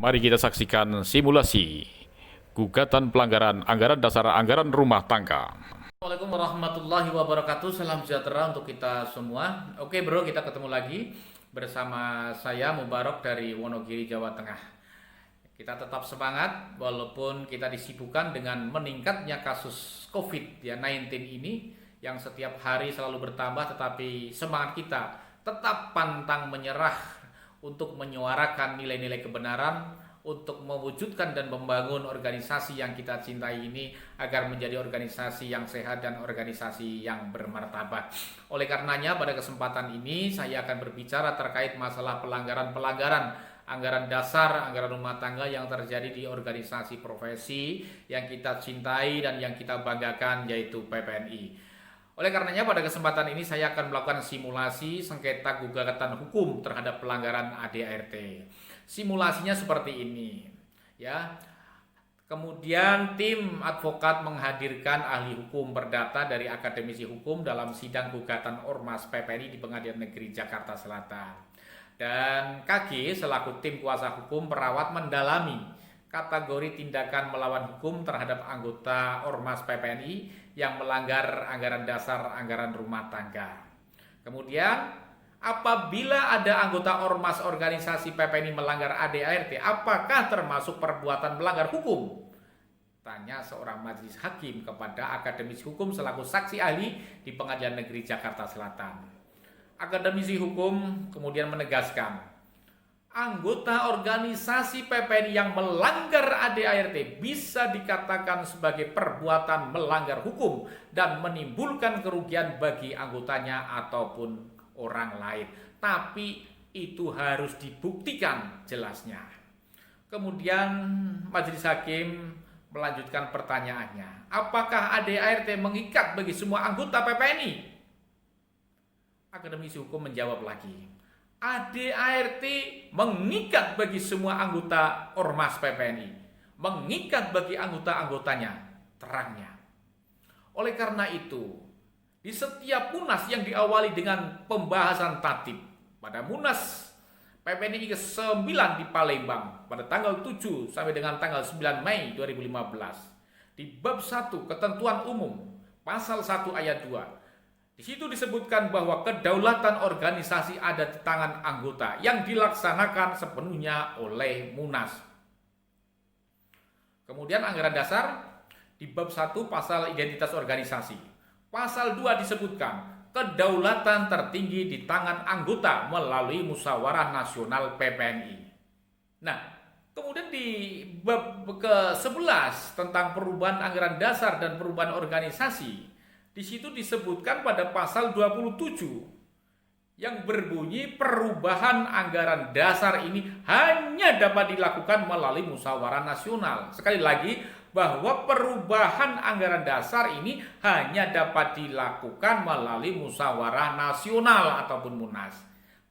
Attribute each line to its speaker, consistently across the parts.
Speaker 1: Mari kita saksikan simulasi gugatan pelanggaran anggaran dasar anggaran rumah tangga.
Speaker 2: Assalamualaikum warahmatullahi wabarakatuh. Salam sejahtera untuk kita semua. Oke bro, kita ketemu lagi bersama saya Mubarok dari Wonogiri, Jawa Tengah. Kita tetap semangat walaupun kita disibukkan dengan meningkatnya kasus COVID-19 ini yang setiap hari selalu bertambah, tetapi semangat kita tetap pantang menyerah untuk menyuarakan nilai-nilai kebenaran, untuk mewujudkan dan membangun organisasi yang kita cintai ini agar menjadi organisasi yang sehat dan organisasi yang bermartabat. Oleh karenanya pada kesempatan ini saya akan berbicara terkait masalah pelanggaran-pelanggaran anggaran dasar, anggaran rumah tangga yang terjadi di organisasi profesi yang kita cintai dan yang kita banggakan, yaitu PPNI. Oleh karenanya pada kesempatan ini saya akan melakukan simulasi sengketa gugatan hukum terhadap pelanggaran ADART. Simulasinya seperti ini, ya. Kemudian tim advokat menghadirkan ahli hukum perdata dari akademisi hukum dalam sidang gugatan Ormas PPNI di Pengadilan Negeri Jakarta Selatan. Dan KG selaku tim kuasa hukum perawat mendalami kategori tindakan melawan hukum terhadap anggota Ormas PPNI yang melanggar anggaran dasar anggaran rumah tangga. Kemudian apabila ada anggota Ormas organisasi PPNI melanggar ADART, apakah termasuk perbuatan melanggar hukum? Tanya seorang majelis hakim kepada akademisi hukum selaku saksi ahli di Pengadilan Negeri Jakarta Selatan. Akademisi hukum kemudian menegaskan, anggota organisasi PPNI yang melanggar ADART bisa dikatakan sebagai perbuatan melanggar hukum dan menimbulkan kerugian bagi anggotanya ataupun orang lain. Tapi itu harus dibuktikan jelasnya. Kemudian majelis hakim melanjutkan pertanyaannya. Apakah ADART mengikat bagi semua anggota PPNI? Akademisi hukum menjawab lagi. ADART mengikat bagi semua anggota Ormas PPNI. Mengikat bagi anggota-anggotanya, terangnya. Oleh karena itu, di setiap munas yang diawali dengan pembahasan tatib pada munas PPNI ke-9 di Palembang pada tanggal 7 sampai dengan tanggal 9 Mei 2015, di bab 1 ketentuan umum pasal 1 ayat 2, di situ disebutkan bahwa kedaulatan organisasi ada di tangan anggota yang dilaksanakan sepenuhnya oleh munas. Kemudian anggaran dasar di bab 1 pasal identitas organisasi. Pasal 2 disebutkan kedaulatan tertinggi di tangan anggota melalui musyawarah nasional PPNI. Nah, kemudian di bab ke-11 tentang perubahan anggaran dasar dan perubahan organisasi, di situ disebutkan pada pasal 27 yang berbunyi perubahan anggaran dasar ini hanya dapat dilakukan melalui musyawarah nasional. Sekali lagi, bahwa perubahan anggaran dasar ini hanya dapat dilakukan melalui musyawarah nasional ataupun munas.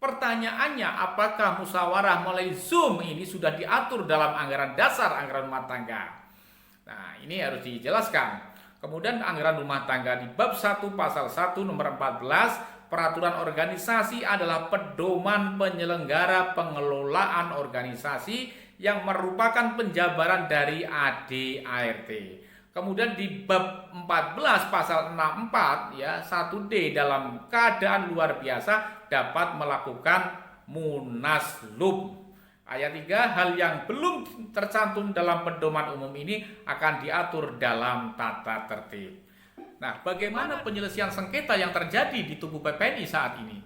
Speaker 2: Pertanyaannya, apakah musyawarah melalui Zoom ini sudah diatur dalam anggaran dasar anggaran rumah tangga? Nah, ini harus dijelaskan. Kemudian anggaran rumah tangga di bab 1 pasal 1 nomor 14, peraturan organisasi adalah pedoman penyelenggara pengelolaan organisasi yang merupakan penjabaran dari ADART. Kemudian di bab 14 pasal 64 ya 1D, dalam keadaan luar biasa dapat melakukan munaslup. Ayat 3, hal yang belum tercantum dalam pedoman umum ini akan diatur dalam tata tertib. Nah, bagaimana penyelesaian sengketa yang terjadi di tubuh PPNI saat ini?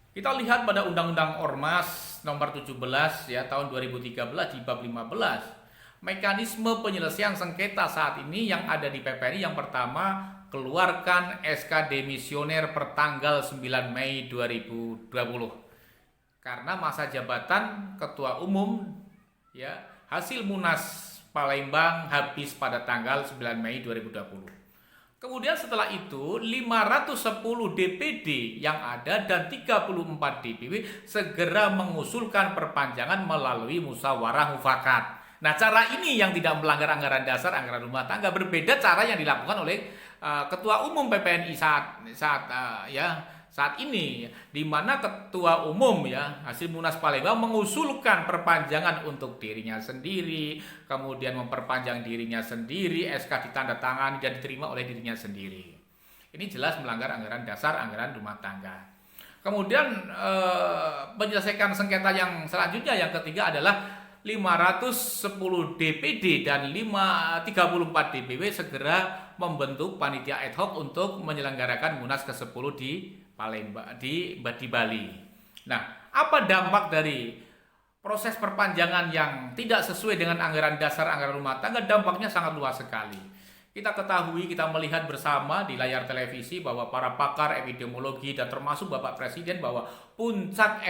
Speaker 2: Kita lihat pada Undang-Undang Ormas nomor 17 ya tahun 2013 di bab 15. Mekanisme penyelesaian sengketa saat ini yang ada di PPNI, yang pertama, keluarkan SK demisioner per tanggal 9 Mei 2020. Karena masa jabatan ketua umum ya hasil Munas Palembang habis pada tanggal 9 Mei 2020. Kemudian setelah itu 510 DPD yang ada dan 34 DPW segera mengusulkan perpanjangan melalui musyawarah mufakat. Nah, cara ini yang tidak melanggar anggaran dasar anggaran rumah tangga. Berbeda cara yang dilakukan oleh ketua umum PPNI saat saat ini, di mana Ketua Umum ya hasil Munas Palembang mengusulkan perpanjangan untuk dirinya sendiri, kemudian memperpanjang dirinya sendiri, SK ditandatangani dan diterima oleh dirinya sendiri. Ini jelas melanggar anggaran dasar, anggaran rumah tangga. Kemudian menyelesaikan sengketa yang selanjutnya, yang ketiga adalah 510 DPD dan 34 DPW segera membentuk panitia ad hoc untuk menyelenggarakan Munas ke-10 di Palembang, di Bali. Nah, apa dampak dari proses perpanjangan yang tidak sesuai dengan anggaran dasar, anggaran rumah tangga? Dampaknya sangat luas sekali. Kita ketahui, kita melihat bersama di layar televisi bahwa para pakar epidemiologi dan termasuk Bapak Presiden bahwa puncak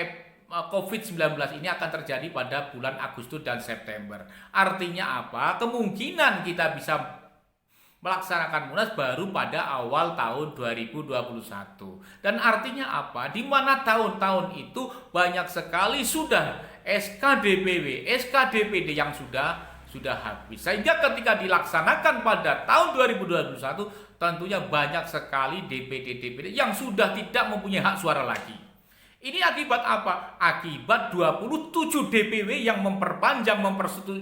Speaker 2: COVID-19 ini akan terjadi pada bulan Agustus dan September. Artinya apa? Kemungkinan kita bisa melaksanakan Munas baru pada awal tahun 2021. Dan artinya apa? Di mana tahun-tahun itu banyak sekali sudah SK DPW, SK DPD yang sudah habis. Sehingga ketika dilaksanakan pada tahun 2021, tentunya banyak sekali DPD-DPD yang sudah tidak mempunyai hak suara lagi. Ini akibat apa? Akibat 27 DPW yang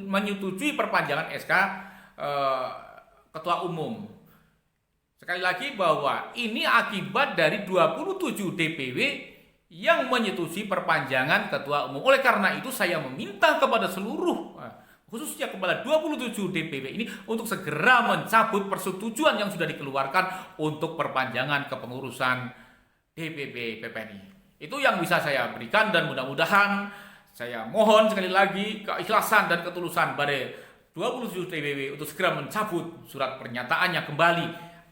Speaker 2: menyetujui perpanjangan SK Ketua Umum. Sekali lagi bahwa ini akibat dari 27 DPW yang menyetujui perpanjangan Ketua Umum. Oleh karena itu saya meminta kepada seluruh, khususnya kepada 27 DPW ini untuk segera mencabut persetujuan yang sudah dikeluarkan untuk perpanjangan kepengurusan DPP PPNI. Itu yang bisa saya berikan, dan mudah-mudahan saya mohon sekali lagi keikhlasan dan ketulusan pada 27 DPW untuk segera mencabut surat pernyataannya kembali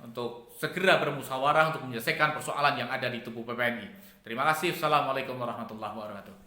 Speaker 2: untuk segera bermusyawarah untuk menyelesaikan persoalan yang ada di tubuh PPNI. Terima kasih. Assalamualaikum warahmatullahi wabarakatuh.